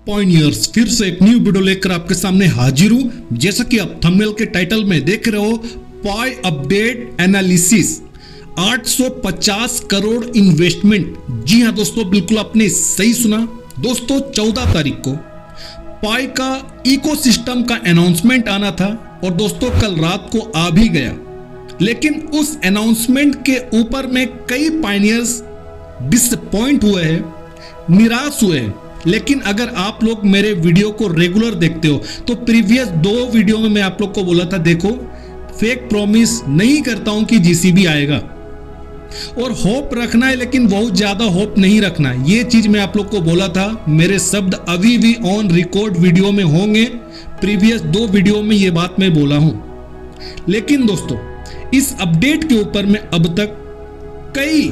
पॉइनियर्स फिर से एक न्यू वीडियो लेकर आपके सामने हाजिर हूं। जैसा कि आप थंबनेल के टाइटल में देख रहे हो, पाई अपडेट एनालिसिस 850 करोड़ इन्वेस्टमेंट। जी हां दोस्तों, बिल्कुल आपने सही सुना। दोस्तों 14 तारीख को पाई का इकोसिस्टम का अनाउंसमेंट आना था और दोस्तों कल रात को आ भी गया, लेकिन उस अनाउंसमेंट के ऊपर में कई पायनियर्स डिसअपॉइंट हुए हैं, निराश हुए हैं। लेकिन अगर आप लोग मेरे वीडियो को रेगुलर देखते हो तो प्रीवियस 2 वीडियो में मैं आप लोग को बोला था, देखो फेक प्रॉमिस नहीं करता हूं कि जीसीबी आएगा और होप रखना है, लेकिन बहुत ज्यादा होप नहीं रखना। ये चीज मैं आप लोग को बोला था। मेरे शब्द अभी भी ऑन रिकॉर्ड वीडियो में होंगे। प्रीवियस 2 वीडियो में ये बात मैं बोला हूं। लेकिन दोस्तों इस अपडेट के ऊपर में अब तक कई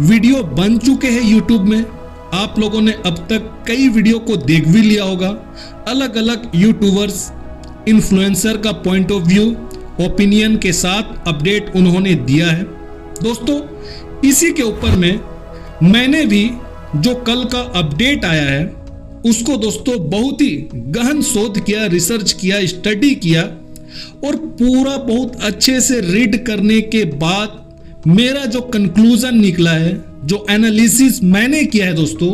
वीडियो बन चुके हैं यूट्यूब में। आप लोगों ने अब तक कई वीडियो को देख भी लिया होगा। अलग अलग यूट्यूबर्स, इन्फ्लुएंसर का पॉइंट ऑफ व्यू, ओपिनियन के साथ अपडेट उन्होंने दिया है। दोस्तों इसी के ऊपर में मैंने भी जो कल का अपडेट आया है उसको दोस्तों बहुत ही गहन शोध किया, रिसर्च किया, स्टडी किया और पूरा बहुत अच्छे से रीड करने के बाद मेरा जो कंक्लूजन निकला है, जो एनालिसिस मैंने किया है दोस्तों,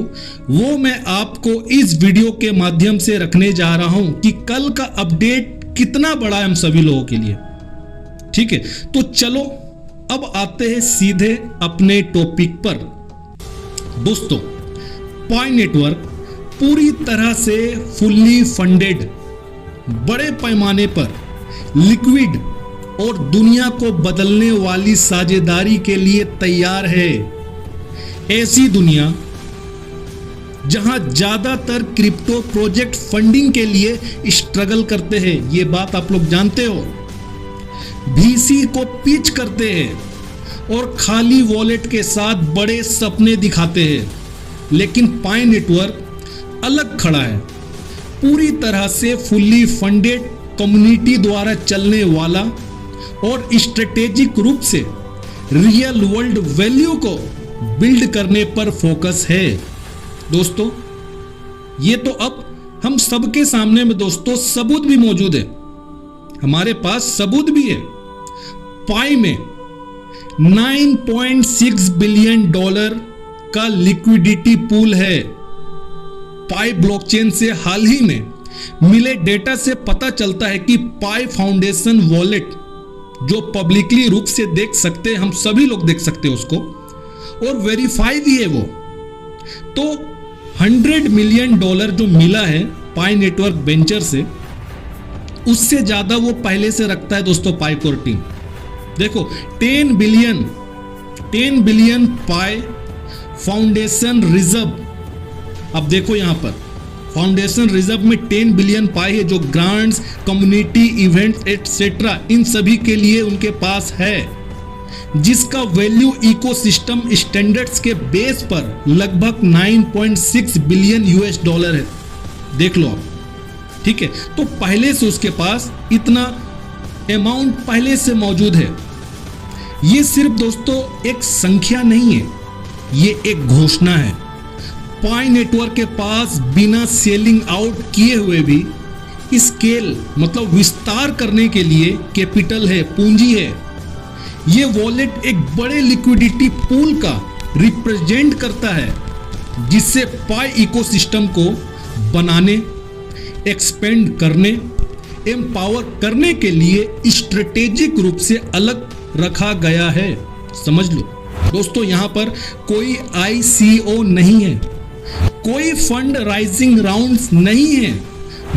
वो मैं आपको इस वीडियो के माध्यम से रखने जा रहा हूं कि कल का अपडेट कितना बड़ा है हम सभी लोगों के लिए। ठीक है, तो चलो अब आते हैं सीधे अपने टॉपिक पर। दोस्तों पाई नेटवर्क पूरी तरह से फुल्ली फंडेड, बड़े पैमाने पर लिक्विड और दुनिया को बदलने वाली साझेदारी के लिए तैयार है। ऐसी दुनिया जहां ज्यादातर क्रिप्टो प्रोजेक्ट फंडिंग के लिए स्ट्रगल करते हैं, ये बात आप लोग जानते हो। VC को पिच करते हैं और खाली वॉलेट के साथ बड़े सपने दिखाते हैं। लेकिन पाई नेटवर्क अलग खड़ा है, पूरी तरह से फुल्ली फंडेड, कम्युनिटी द्वारा चलने वाला और स्ट्रेटेजिक रूप से रियल वर्ल्ड वैल्यू को बिल्ड करने पर फोकस है। दोस्तों ये तो अब हम सबके सामने में दोस्तों सबूत भी मौजूद है, हमारे पास सबूत भी है। पाई में 9.6 बिलियन डॉलर का लिक्विडिटी पूल है। पाई ब्लॉकचेन से हाल ही में मिले डेटा से पता चलता है कि पाई फाउंडेशन वॉलेट, जो पब्लिकली रूप से देख सकते हैं, हम सभी लोग देख सकते हैं उसको, और वेरीफाई भी है वो, तो $100 मिलियन जो मिला है पाई नेटवर्क वेंचर से, उससे ज्यादा वो पहले से रखता है दोस्तों पाई कोर टीम। देखो 10 बिलियन पाई फाउंडेशन रिजर्व। अब देखो यहां पर फाउंडेशन रिजर्व में 10 बिलियन पाई है, जो ग्रांट्स, कम्युनिटी इवेंट एटसेट्रा, इन सभी के लिए उनके पास है, जिसका वैल्यू इकोसिस्टम स्टैंडर्ड्स के बेस पर लगभग 9.6 बिलियन $। है। देख लो आप, ठीक है। तो पहले से उसके पास इतना अमाउंट पहले से मौजूद है। ये सिर्फ दोस्तों एक संख्या नहीं है, ये एक घोषणा है। पाई नेटवर्क के पास बिना सेलिंग आउट किए हुए भी स्केल, मतलब विस्तार करने के लिए कैपिटल है, पूंजी है। ये वॉलेट एक बड़े लिक्विडिटी पूल का रिप्रेजेंट करता है, जिससे पाई इकोसिस्टम को बनाने, एक्सपेंड करने, एम्पावर करने के लिए स्ट्रेटेजिक रूप से अलग रखा गया है। समझ लो दोस्तों, यहां पर कोई ICO नहीं है, कोई फंड राइजिंग राउंड्स नहीं है,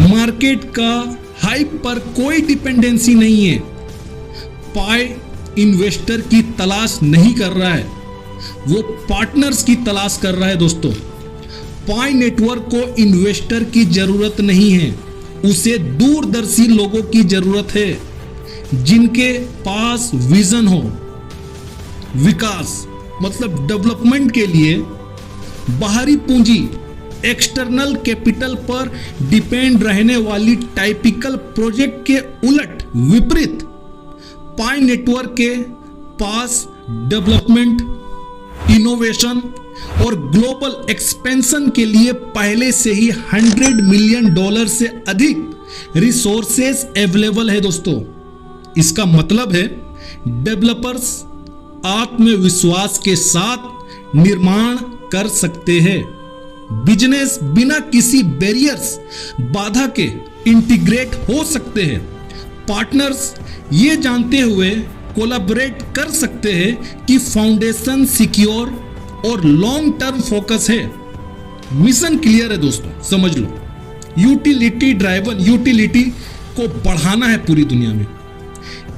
मार्केट का हाइप पर कोई डिपेंडेंसी नहीं है। पाई इन्वेस्टर की तलाश नहीं कर रहा है, वो पार्टनर्स की तलाश कर रहा है। दोस्तों पाई नेटवर्क को इन्वेस्टर की जरूरत नहीं है, उसे दूरदर्शी लोगों की जरूरत है, जिनके पास विजन हो, विकास मतलब डेवलपमेंट के लिए बाहरी पूंजी, एक्सटर्नल कैपिटल पर डिपेंड रहने वाली टाइपिकल प्रोजेक्ट के उलट विपरीत पाई नेटवर्क के पास डेवलपमेंट, इनोवेशन और ग्लोबल एक्सपेंशन के लिए पहले से ही $100 मिलियन से अधिक रिसोर्सेज अवेलेबल है दोस्तों। इसका मतलब है डेवलपर्स आत्मविश्वास के साथ निर्माण कर सकते हैं। बिजनेस बिना किसी बैरियर्स बाधा के इंटीग्रेट हो सकते हैं। पार्टनर्स ये जानते हुए कोलैबोरेट कर सकते हैं कि फाउंडेशन सिक्योर और लॉन्ग टर्म फोकस है। मिशन क्लियर है दोस्तों, समझ लो। यूटिलिटी ड्राइवन, यूटिलिटी को बढ़ाना है पूरी दुनिया में।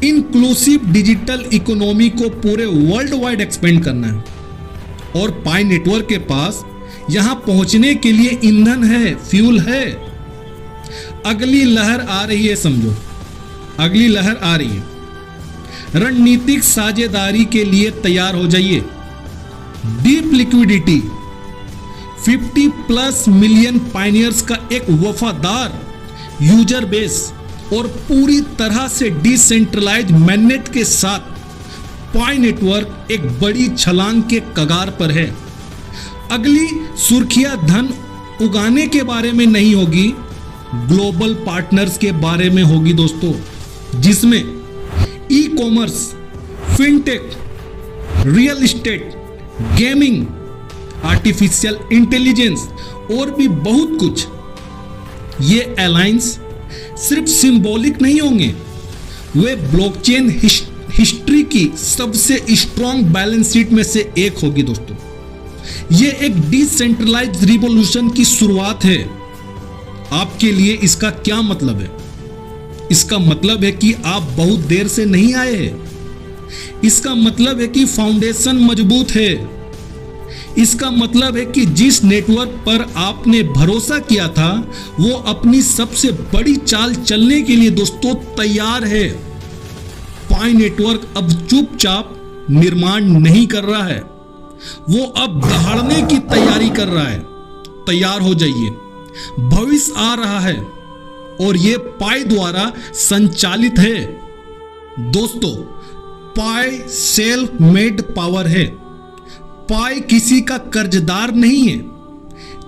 इंक्लूसिव डिजिटल इकोनॉमी को पूरे वर्ल्ड वाइड एक्सपेंड करना है। और पाई नेटवर्क के पास यहां पहुंचने के लिए ईंधन है, फ्यूल है। अगली लहर आ रही है, समझो, अगली लहर आ रही है। रणनीतिक साझेदारी के लिए तैयार हो जाइए। डीप लिक्विडिटी, 50+ मिलियन पायनियर्स का एक वफादार यूजर बेस और पूरी तरह से डिसेंट्रलाइज मैनेट के साथ पाई नेटवर्क एक बड़ी छलांग के कगार पर है। अगली सुर्खियां धन उगाने के बारे में नहीं होगी, ग्लोबल पार्टनर्स के बारे में होगी दोस्तों, जिसमें e commerce, fintech, real estate, gaming, artificial intelligence और भी बहुत कुछ। ये अलायंस सिर्फ सिंबॉलिक नहीं होंगे, वे ब्लॉकचेन हिस्ट्री की सबसे स्ट्रॉन्ग बैलेंस शीट में से एक होगी दोस्तों। ये एक डिसेंट्रलाइज्ड रिवॉल्यूशन की शुरुआत है। आपके लिए इसका क्या मतलब है? इसका मतलब है कि आप बहुत देर से नहीं आए हैं। इसका मतलब है कि फाउंडेशन मजबूत है। इसका मतलब है कि जिस नेटवर्क पर आपने भरोसा किया था वो अपनी सबसे बड़ी चाल चलने के लिए दोस्तों तैयार है। पाई नेटवर्क अब चुपचाप निर्माण नहीं कर रहा है, वो अब दहाड़ने की तैयारी कर रहा है। तैयार हो जाइए, भविष्य आ रहा है और ये पाई द्वारा संचालित है दोस्तों। पाई सेल्फ मेड पावर है। पाई किसी का कर्जदार नहीं है।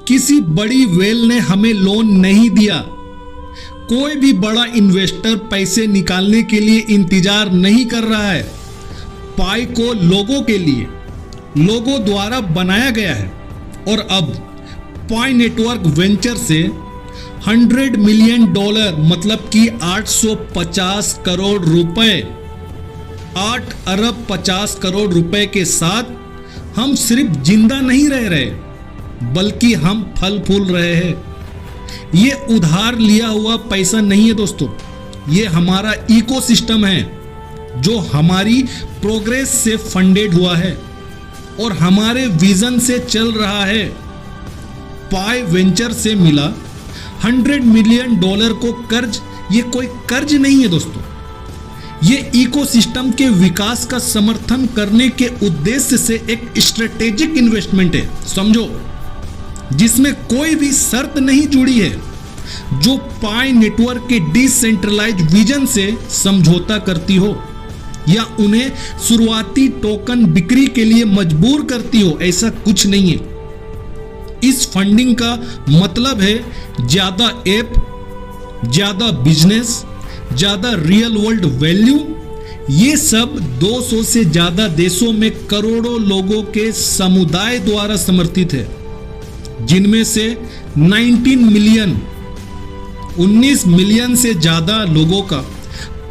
किसी बड़ी वेल ने हमें लोन नहीं दिया। कोई भी बड़ा इन्वेस्टर पैसे निकालने के लिए इंतजार नहीं कर रहा है। पाई को लोगों के लिए, लोगों द्वारा बनाया गया है। और अब पाई नेटवर्क वेंचर से $100 मिलियन मतलब कि 850 करोड़ रुपए, 8 अरब 50 करोड़ रुपए के साथ हम सिर्फ जिंदा नहीं रह रहे, बल्कि हम फल फूल रहे हैं। ये उधार लिया हुआ पैसा नहीं है दोस्तों, ये हमारा इकोसिस्टम है जो हमारी प्रोग्रेस से फंडेड हुआ है और हमारे विजन से चल रहा है। पाई वेंचर से मिला $100 मिलियन को कर्ज, ये कोई कर्ज नहीं है दोस्तों, ये इकोसिस्टम के विकास का समर्थन करने के उद्देश्य से एक स्ट्रेटेजिक इन्वेस्टमेंट है, समझो, जिसमें कोई भी शर्त नहीं जुड़ी है, जो पाई नेटवर्क के डिसेंट्रलाइज्ड विजन से समझौता करती हो या उन्हें शुरुआती टोकन बिक्री के लिए मजबूर करती हो। ऐसा कुछ नहीं है। इस फंडिंग का मतलब है ज्यादा ऐप, ज्यादा बिजनेस, ज्यादा रियल वर्ल्ड वैल्यू। ये सब 200 से ज्यादा देशों में करोड़ों लोगों के समुदाय द्वारा समर्थित है, जिनमें से 19 मिलियन से ज्यादा लोगों का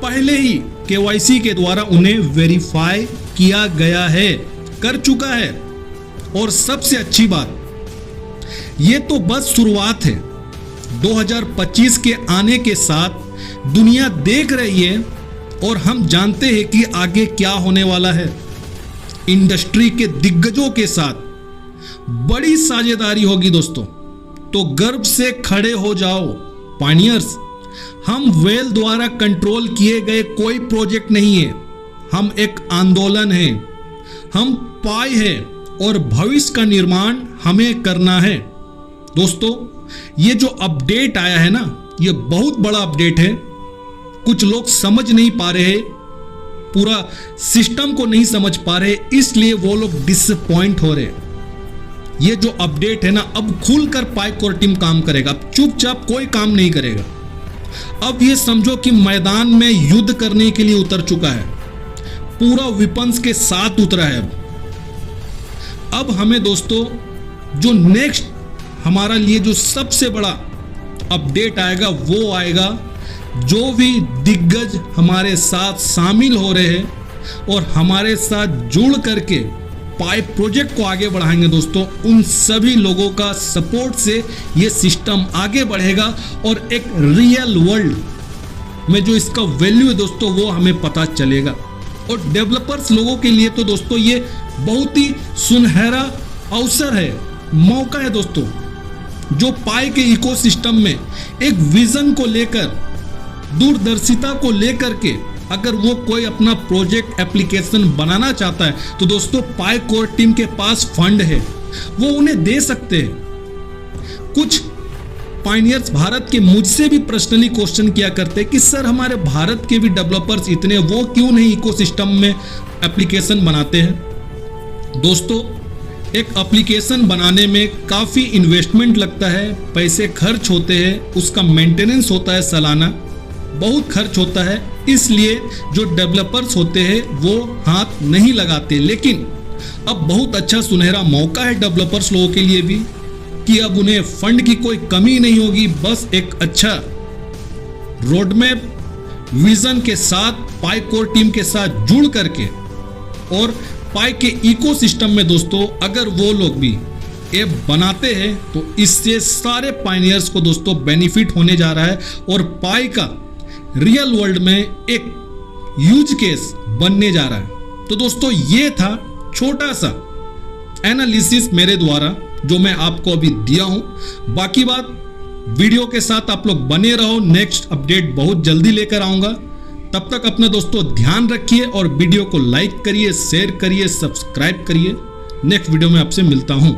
पहले ही केवाईसी के द्वारा उन्हें वेरीफाई किया गया है, कर चुका है। और सबसे अच्छी बात, ये तो बस शुरुआत है। 2025 के आने के साथ दुनिया देख रही है और हम जानते हैं कि आगे क्या होने वाला है। इंडस्ट्री के दिग्गजों के साथ बड़ी साझेदारी होगी दोस्तों, तो गर्व से खड़े हो जाओ पायनियर्स। हम वेल द्वारा कंट्रोल किए गए कोई प्रोजेक्ट नहीं है, हम एक आंदोलन है। हम पाई है और भविष्य का निर्माण हमें करना है दोस्तों। ये जो अपडेट आया है ना, ये बहुत बड़ा अपडेट है। कुछ लोग समझ नहीं पा रहे, पूरा सिस्टम को नहीं समझ पा रहे, इसलिए वो लोग डिसअपॉइंट हो रहे। ये जो अपडेट है ना, अब खुलकर पाई कोर टीम काम करेगा, अब चुपचाप कोई काम नहीं करेगा। अब ये समझो कि मैदान में युद्ध करने के लिए उतर चुका है, पूरा वेपन्स के साथ उतरा है। अब हमें दोस्तों जो नेक्स्ट हमारा लिए जो सबसे बड़ा अपडेट आएगा वो आएगा, जो भी दिग्गज हमारे साथ शामिल हो रहे हैं और हमारे साथ जुड़ करके पाई प्रोजेक्ट को आगे बढ़ाएंगे दोस्तों, उन सभी लोगों का सपोर्ट से ये सिस्टम आगे बढ़ेगा और एक रियल वर्ल्ड में जो इसका वैल्यू है दोस्तों वो हमें पता चलेगा। और डेवलपर्स लोगों के लिए तो दोस्तों ये बहुत ही सुनहरा अवसर है, मौका है दोस्तों, जो पाई के इकोसिस्टम में एक विजन को लेकर, दूरदर्शिता को लेकर के अगर वो कोई अपना प्रोजेक्ट एप्लीकेशन बनाना चाहता है तो दोस्तों पाई कोर टीम के पास फंड है, वो उन्हें दे सकते हैं। कुछ पायनियर्स भारत के मुझसे भी पर्सनली क्वेश्चन किया करते कि सर हमारे भारत के भी डेवलपर्स इतने, वो क्यों नहीं इकोसिस्टम में एप्लीकेशन बनाते हैं। दोस्तों एक एप्लीकेशन बनाने में काफ़ी इन्वेस्टमेंट लगता है, पैसे खर्च होते हैं, उसका मेंटेनेंस होता है, सालाना बहुत खर्च होता है, इसलिए जो डेवलपर्स होते हैं वो हाथ नहीं लगाते। लेकिन अब बहुत अच्छा सुनहरा मौका है डेवलपर्स लोगों के लिए भी कि अब उन्हें फंड की कोई कमी नहीं होगी, बस एक अच्छा रोडमैप विजन के साथ पाई कोर टीम के साथ जुड़ करके और पाई के इकोसिस्टम में दोस्तों अगर वो लोग भी ऐप बनाते हैं तो इससे सारे पायनियर्स को दोस्तों बेनिफिट होने जा रहा है और पाई का रियल वर्ल्ड में एक यूज केस बनने जा रहा है। तो दोस्तों ये था छोटा सा एनालिसिस मेरे द्वारा जो मैं आपको अभी दिया हूं। बाकी बात वीडियो के साथ आप लोग बने रहो, नेक्स्ट अपडेट बहुत जल्दी लेकर आऊंगा। तब तक अपना दोस्तों ध्यान रखिए और वीडियो को लाइक करिए, शेयर करिए, सब्सक्राइब करिए। नेक्स्ट वीडियो में आपसे मिलता हूं।